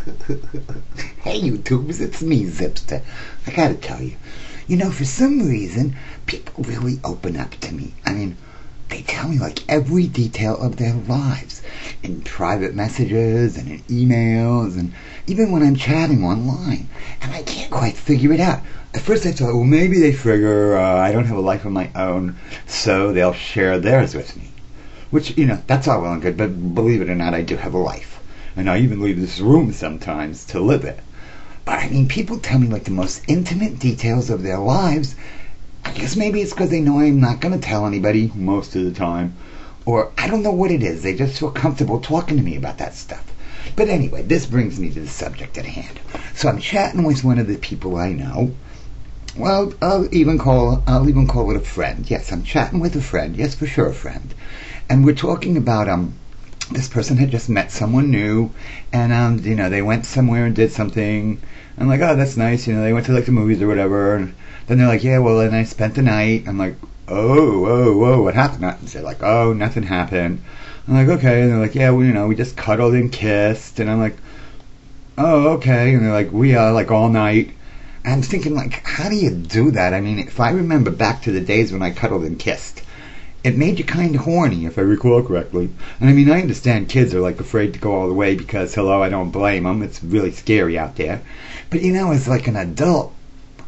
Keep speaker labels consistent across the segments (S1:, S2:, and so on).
S1: Hey YouTubers, it's me, Zipster. I gotta tell you, for some reason, people really open up to me. I mean, they tell me like every detail of their lives in private messages and in emails and even when I'm chatting online. And I can't quite figure it out. At first I thought, well, maybe they figure I don't have a life of my own, so they'll share theirs with me. Which, that's all well and good, but believe it or not, I do have a life. And I even leave this room sometimes to live it. But I mean, people tell me like the most intimate details of their lives. I guess maybe it's because they know I'm not going to tell anybody most of the time. Or I don't know what it is. They just feel comfortable talking to me about that stuff. But anyway, this brings me to the subject at hand. So I'm chatting with one of the people I know. Well, I'll even call it a friend. Yes, I'm chatting with a friend. Yes, for sure, a friend. And we're talking about this person had just met someone new, and they went somewhere and did something. I'm like, oh, that's nice. They went to like the movies or whatever. And then they're like, yeah, well, and I spent the night. I'm like, oh, what happened? And they're like, oh, nothing happened. I'm like, okay. And they're like, yeah, well, we just cuddled and kissed. And I'm like, oh, okay. And they're like, we are like all night. And I'm thinking, like, how do you do that? I mean, if I remember back to the days when I cuddled and kissed, it made you kind of horny, if I recall correctly. And I mean, I understand kids are like afraid to go all the way because, hello, I don't blame them. It's really scary out there. But as like an adult.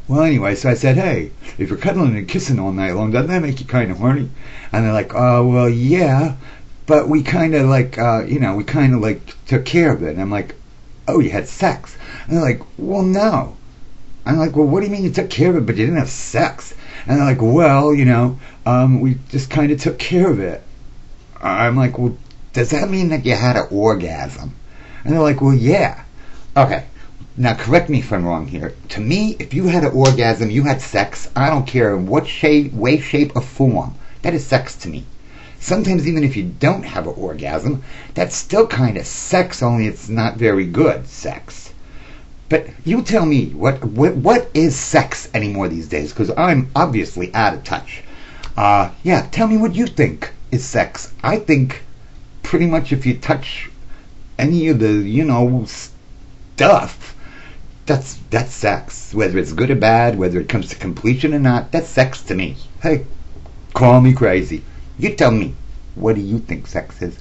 S1: Well, anyway, so I said, hey, if you're cuddling and kissing all night long, doesn't that make you kind of horny? And they're like, oh, well, yeah. But we kind of like, we kind of like took care of it. And I'm like, oh, you had sex? And they're like, well, no. I'm like, well, what do you mean you took care of it, but you didn't have sex? And they're like, well, we just kind of took care of it. I'm like, well, does that mean that you had an orgasm? And they're like, well, yeah. Okay, now correct me if I'm wrong here. To me, if you had an orgasm, you had sex, I don't care in what way, shape, or form. That is sex to me. Sometimes even if you don't have an orgasm, that's still kind of sex, only it's not very good sex. But you tell me, what is sex anymore these days? Because I'm obviously out of touch. Yeah, tell me what you think is sex. I think pretty much if you touch any of the, stuff, that's sex. Whether it's good or bad, whether it comes to completion or not, that's sex to me. Hey, call me crazy. You tell me, what do you think sex is?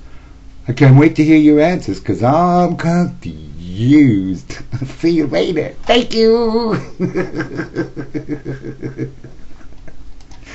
S1: I can't wait to hear your answers because I'm confused. See you later. Thank you.